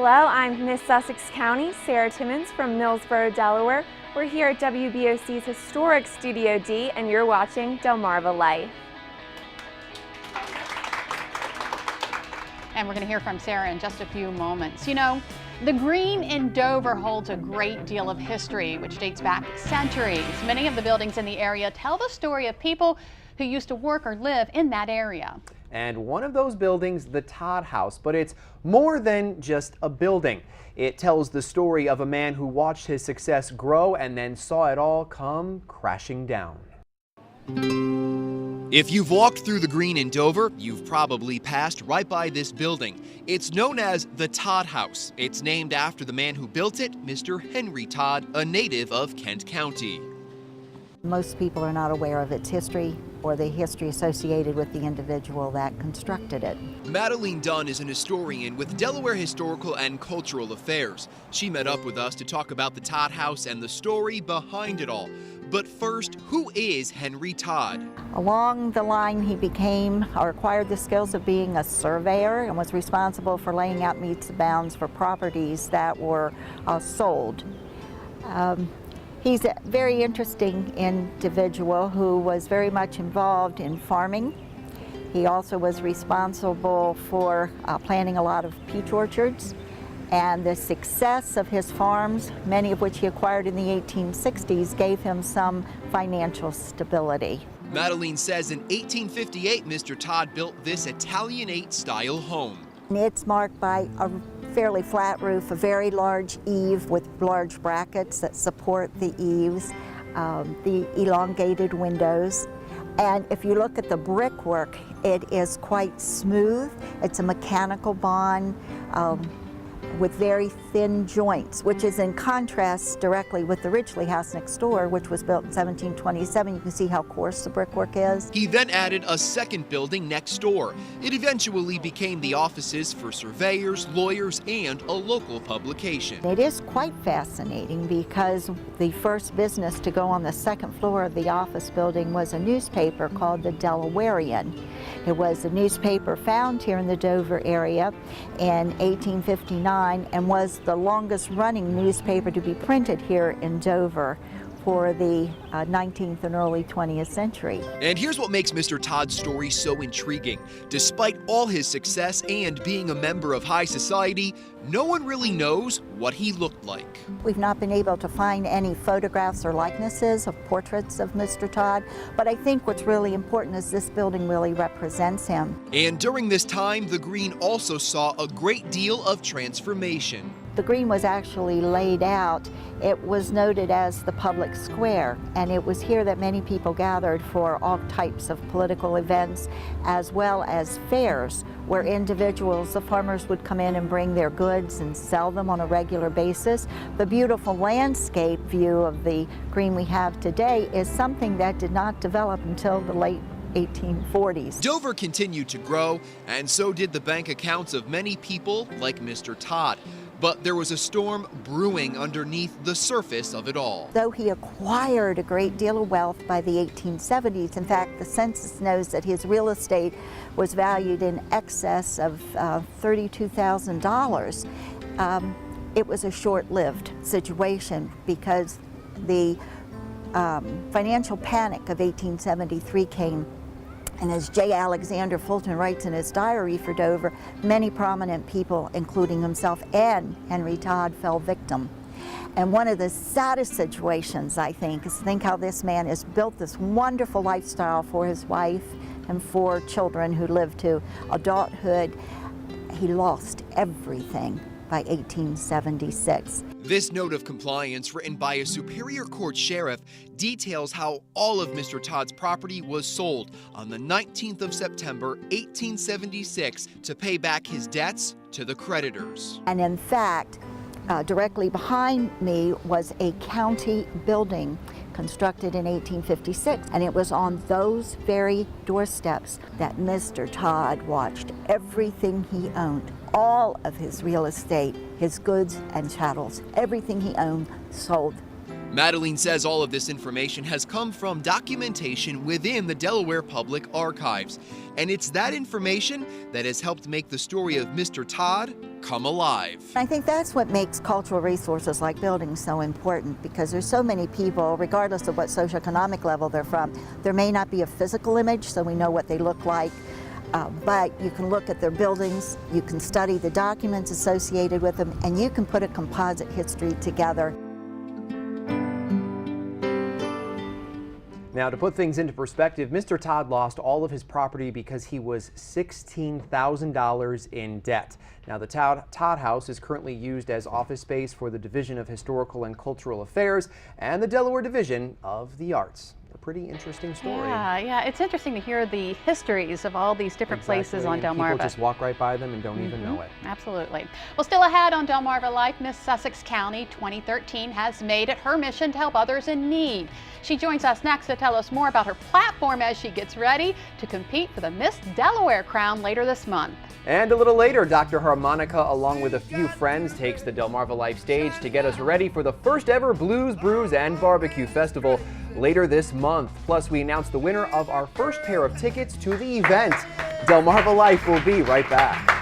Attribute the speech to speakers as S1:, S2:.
S1: Hello, I'm Miss Sussex County, Sarah Timmons from Millsboro, Delaware. We're here at WBOC's historic Studio D, and you're watching Delmarva Life.
S2: And we're going to hear from Sarah in just a few moments. You know, the Green in Dover holds a great deal of history, which dates back centuries. Many of the buildings in the area tell the story of people who used to work or live in that area.
S3: And one of those buildings, the Todd House, but it's more than just a building. It tells the story of a man who watched his success grow and then saw it all come crashing down.
S4: If you've walked through the Green in Dover, you've probably passed right by this building. It's known as the Todd House. It's named after the man who built it, Mr. Henry Todd, a native of Kent County.
S5: Most people are not aware of its history or the history associated with the individual that constructed it.
S4: Madeline Dunn is an historian with Delaware Historical and Cultural Affairs. She met up with us to talk about the Todd House and the story behind it all. But first, who is Henry Todd?
S5: Along the line, he became or acquired the skills of being a surveyor and was responsible for laying out metes and bounds for properties that were sold. He's a very interesting individual who was very much involved in farming. He also was responsible for planting a lot of peach orchards, and the success of his farms, many of which he acquired in the 1860s, gave him some financial stability.
S4: Madeline says in 1858, Mr. Todd built this Italianate style home.
S5: It's marked by a fairly flat roof, a very large eave with large brackets that support the eaves, the elongated windows. And if you look at the brickwork, it is quite smooth. It's a mechanical bond with very thin joints, which is in contrast directly with the Ridgely house next door, which was built in 1727. You can see how coarse the brickwork is.
S4: He then added a second building next door. It eventually became the offices for surveyors, lawyers, and a local publication.
S5: It is quite fascinating because the first business to go on the second floor of the office building was a newspaper called the Delawarean. It was a newspaper found here in the Dover area in 1859 and was the longest running newspaper to be printed here in Dover for the 19th and early 20th century.
S4: And here's what makes Mr. Todd's story so intriguing. Despite all his success and being a member of high society, no one really knows what he looked like.
S5: We've not been able to find any photographs or likenesses of portraits of Mr. Todd, but I think what's really important is this building really represents him.
S4: And during this time, the Green also saw a great deal of transformation.
S5: The Green was actually laid out. It was noted as the public square, and it was here that many people gathered for all types of political events, as well as fairs, where individuals, the farmers, would come in and bring their goods and sell them on a regular basis. The beautiful landscape view of the Green we have today is something that did not develop until the late 1840s.
S4: Dover continued to grow, and so did the bank accounts of many people like Mr. Todd. But there was a storm brewing underneath the surface of it all.
S5: Though he acquired a great deal of wealth by the 1870s, in fact, the census knows that his real estate was valued in excess of $32,000. It was a short-lived situation because the financial panic of 1873 came. And as J. Alexander Fulton writes in his diary for Dover, many prominent people, including himself and Henry Todd, fell victim. And one of the saddest situations, I think, is think how this man has built this wonderful lifestyle for his wife and for children who lived to adulthood. He lost everything by 1876.
S4: This note of compliance, written by a Superior Court sheriff, details how all of Mr. Todd's property was sold on the 19th of September, 1876, to pay back his debts to the creditors.
S5: And in fact, directly behind me was a county building constructed in 1856, and it was on those very doorsteps that Mr. Todd watched everything he owned, all of his real estate, his goods and chattels, everything he owned sold.
S4: Madeline says all of this information has come from documentation within the Delaware Public Archives, and it's that information that has helped make the story of Mr. Todd come alive.
S5: I think that's what makes cultural resources like buildings so important, because there's so many people, regardless of what socioeconomic level they're from. There may not be a physical image, so we know what they look like, but you can look at their buildings, you can study the documents associated with them, and you can put a composite history together.
S3: Now, to put things into perspective, Mr. Todd lost all of his property because he was $16,000 in debt. Now, the Todd House is currently used as office space for the Division of Historical and Cultural Affairs and the Delaware Division of the Arts. A pretty interesting story.
S2: Yeah, it's interesting to hear the histories of all these different places on Delmarva.
S3: People just walk right by them and don't even know it.
S2: Absolutely. Well, still ahead on Delmarva Life, Miss Sussex County 2013 has made it her mission to help others in need. She joins us next to tell us more about her platform as she gets ready to compete for the Miss Delaware crown later this month.
S3: And a little later, Dr. Harmonica, along with a few friends, takes the Delmarva Life stage to get us ready for the first ever Blues, Brews, and Barbecue Festival later this month. Plus, we announce the winner of our first pair of tickets to the event. Delmarva Life will be right back.